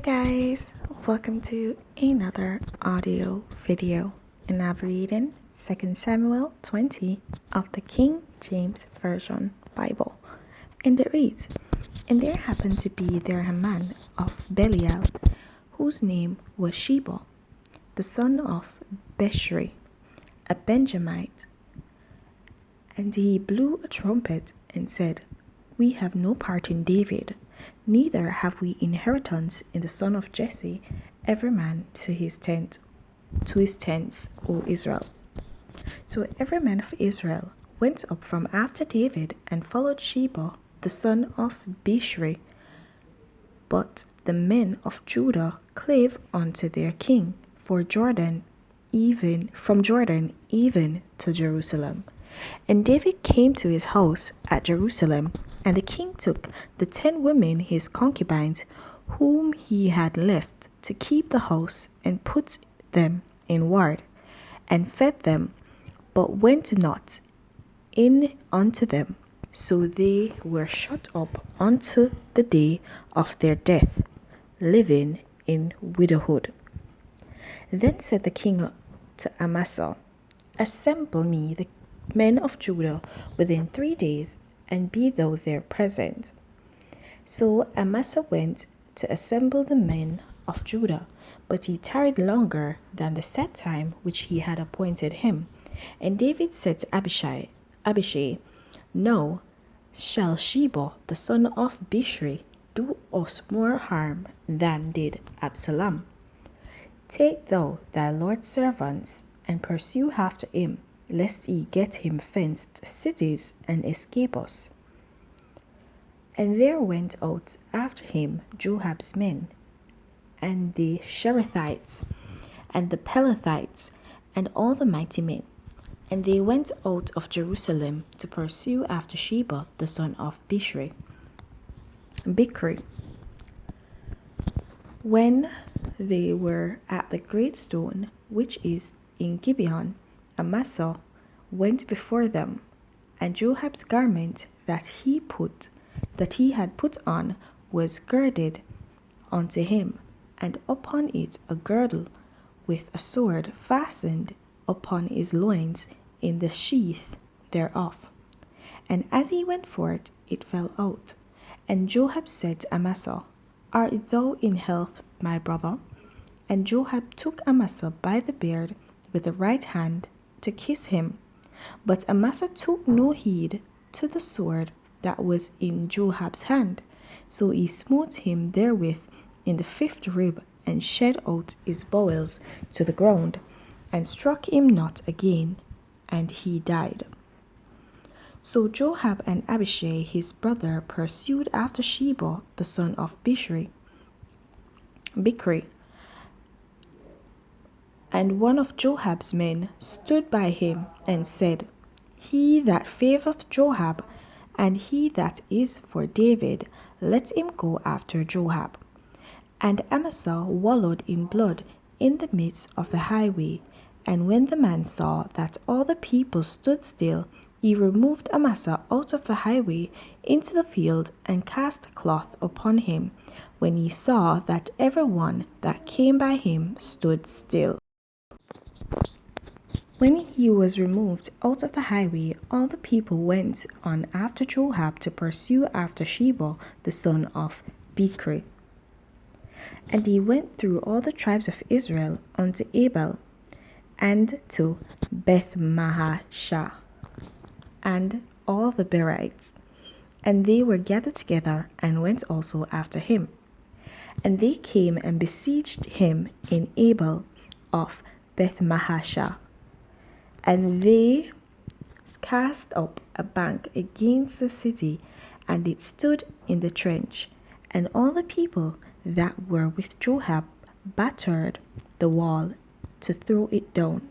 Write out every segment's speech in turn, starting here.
guys, welcome to another audio video, and I'm reading 2 Samuel 20 of the King James Version Bible. And it reads, "And there happened to be there a man of Belial, whose name was Sheba, the son of Bichri, a Benjamite. And he blew a trumpet and said, We have no part in David, neither have we inheritance in the son of Jesse, every man to his tents, O Israel. So every man of Israel went up from after David and followed Sheba, the son of Bichri. But the men of Judah clave unto their king from Jordan even to Jerusalem. And David came to his house at Jerusalem, and the king took the 10 women his concubines, whom he had left to keep the house, and put them in ward, and fed them, but went not in unto them. So they were shut up unto the day of their death, living in widowhood. Then said the king to Amasa, Assemble me the men of Judah within 3 days, and be thou there present. So Amasa went to assemble the men of Judah, but he tarried longer than the set time which he had appointed him. And David said to Abishai, Now shall Sheba the son of Bichri do us more harm than did Absalom. Take thou thy Lord's servants, and pursue after him, lest ye get him fenced cities and escape us. And there went out after him Joab's men, and the Cherethites, and the Pelethites, and all the mighty men. And they went out of Jerusalem to pursue after Sheba the son of Bichri. When they were at the great stone which is in Gibeon, Amasa went before them, and Joab's garment that he had put on was girded unto him, and upon it a girdle with a sword fastened upon his loins in the sheath thereof. And as he went forth, it fell out. And Joab said to Amasa, Art thou in health, my brother? And Joab took Amasa by the beard with the right hand to kiss him. But Amasa took no heed to the sword that was in Joab's hand. So he smote him therewith in the 5th rib, and shed out his bowels to the ground, and struck him not again, and he died. So Joab and Abishai his brother pursued after Sheba the son of Bichri. And one of Joab's men stood by him and said, He that favoureth Joab, and he that is for David, let him go after Joab. And Amasa wallowed in blood in the midst of the highway. And when the man saw that all the people stood still, he removed Amasa out of the highway into the field, and cast a cloth upon him, when he saw that every one that came by him stood still. When he was removed out of the highway, all the people went on after Joab to pursue after Sheba the son of Bichri. And he went through all the tribes of Israel unto Abel, and to Beth-mahashah, and all the Berites. And they were gathered together, and went also after him. And they came and besieged him in Abel of Beth-mahashah. And they cast up a bank against the city, and it stood in the trench. And all the people that were with Joab battered the wall to throw it down.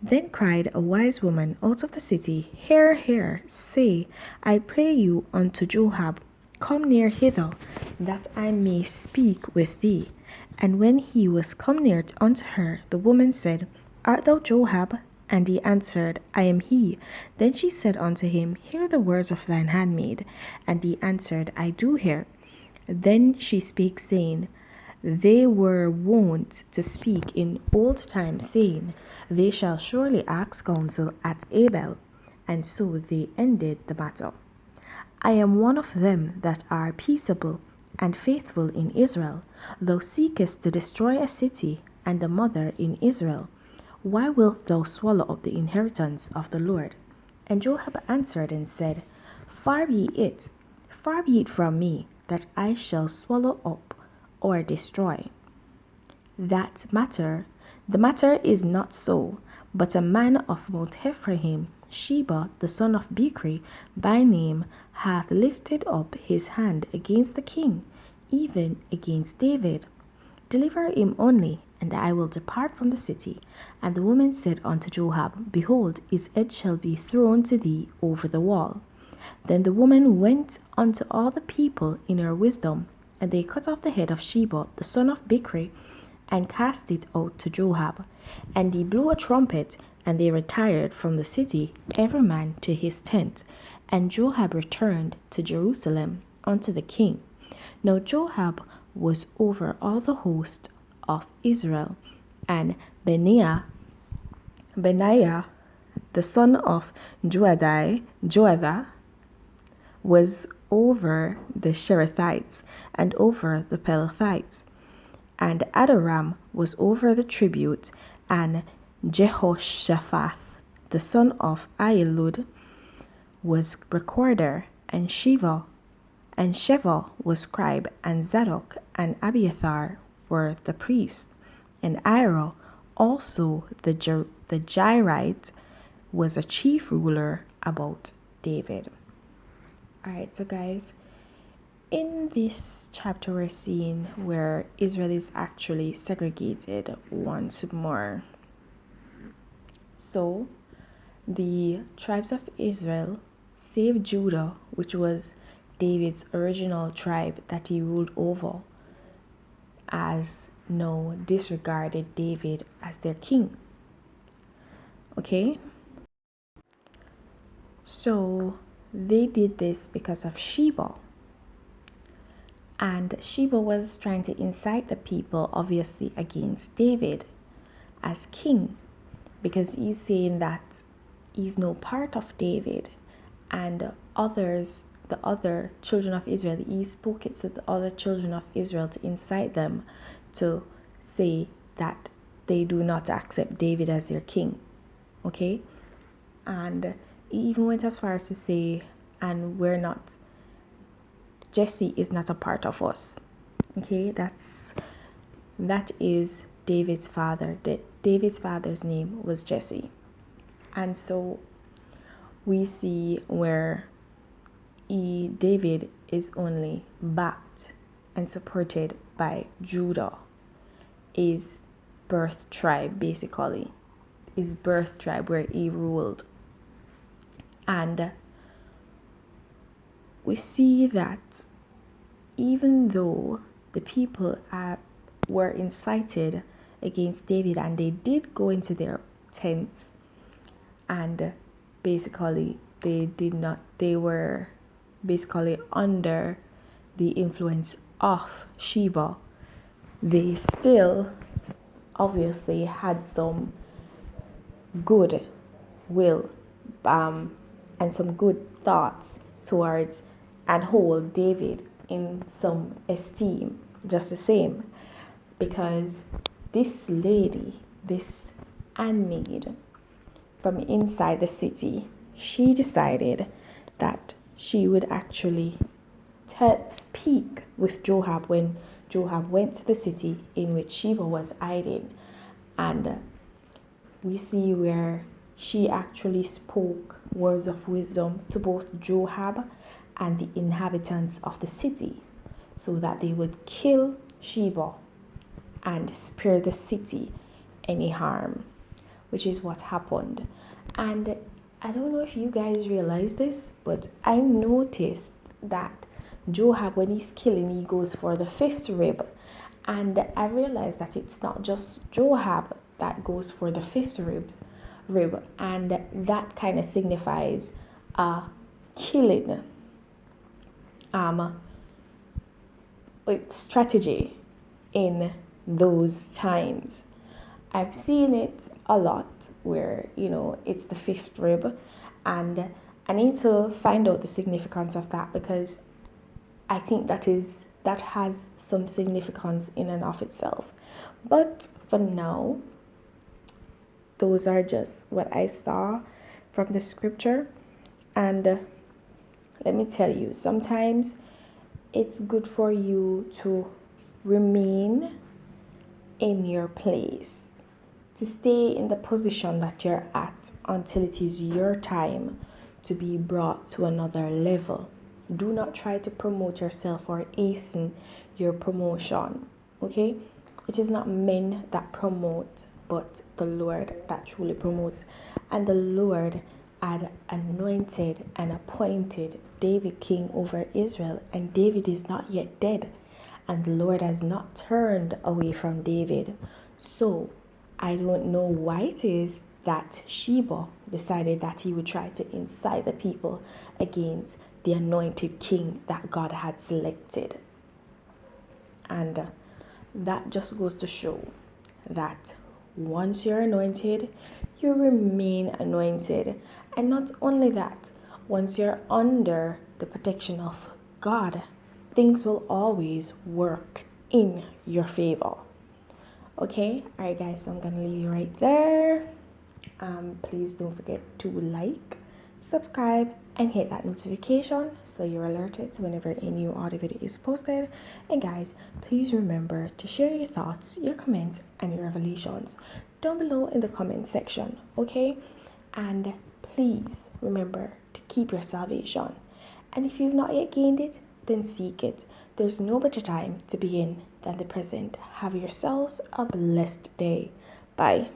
Then cried a wise woman out of the city, Hear, hear, say, I pray you unto Joab, Come near hither, that I may speak with thee. And when he was come near unto her, the woman said, Art thou Joab? And he answered, I am he. Then she said unto him, Hear the words of thine handmaid. And he answered, I do hear. Then she spake, saying, They were wont to speak in old times, saying, they shall surely ask counsel at Abel. And so they ended the matter. I am one of them that are peaceable and faithful in Israel. Thou seekest to destroy a city and a mother in Israel. Why wilt thou swallow up the inheritance of the Lord? And Joab answered and said, far be it from me, that I shall swallow up or destroy. The matter is not so, but a man of Mount Ephraim, Sheba the son of Bichri by name, hath lifted up his hand against the king, even against David. Deliver him only, and I will depart from the city. And the woman said unto Joab, behold, his head shall be thrown to thee over the wall. Then the woman went unto all the people in her wisdom, and they cut off the head of Sheba the son of Bichri, and cast it out to Joab. And he blew a trumpet, and they retired from the city, every man to his tent. And Joab returned to Jerusalem unto the king. Now Joab was over all the host of Israel, and Benaiah the son of Joiada was over the Sherethites and over the Pelethites. And Adoram was over the tribute, and Jehoshaphat the son of Ahilud was recorder, and Sheva was scribe, and Zadok and Abiathar were the priests, and Ira also the Jairite was a chief ruler about David. Alright, so guys, in this chapter we're seeing where Israel is actually segregated once more. So the tribes of Israel, save Judah, which was David's original tribe that he ruled over, as now disregarded David as their king. Okay? So they did this because of Sheba. And Sheba was trying to incite the people, obviously, against David as king, because he's saying that he's no part of David, and the other children of Israel, he spoke it to the other children of Israel to incite them to say that they do not accept David as their king. Okay? And he even went as far as to say, and Jesse is not a part of us. Okay, that is David's father. David's father's name was Jesse. And so we see where David is only backed and supported by Judah, his birth tribe, basically. His birth tribe where he ruled. And we see that even though the people were incited against David, and they did go into their tents, and basically they were basically under the influence of Sheba, they still obviously had some good will and some good thoughts towards and hold David in some esteem just the same, because this lady, this handmaid from inside the city, she decided that she would actually speak with Joab when Joab went to the city in which Sheba was hiding. And we see where she actually spoke words of wisdom to both Joab and the inhabitants of the city, so that they would kill Sheba and spare the city any harm, which is what happened. And I don't know if you guys realize this, but I noticed that Joab, when he's killing, he goes for the fifth rib. And I realized that it's not just Joab that goes for the fifth rib, and that kind of signifies killing with strategy. in those times. I've seen it a lot where, it's the fifth rib, and I need to find out the significance of that, because I think that has some significance in and of itself. But for now, those are just what I saw from the scripture. And let me tell you, sometimes it's good for you to remain in your place, to stay in the position that you're at until it is your time to be brought to another level. Do not try to promote yourself or hasten your promotion. Okay? It is not men that promote, but the Lord that truly promotes. And the Lord had anointed and appointed David king over Israel, and David is not yet dead, and the Lord has not turned away from David. So I don't know why it is that Sheba decided that he would try to incite the people against the anointed king that God had selected. And that just goes to show that once you're anointed, you remain anointed. And not only that, once you're under the protection of God, things will always work in your favor. Okay, alright guys, so I'm gonna leave you right there. Please don't forget to like, subscribe, and hit that notification so you're alerted whenever a new audio video is posted. And guys, please remember to share your thoughts, your comments, and your revelations down below in the comment section. Okay, and please remember to keep your salvation, and if you've not yet gained it, then seek it. There's no better time to begin than the present. Have yourselves a blessed day. Bye.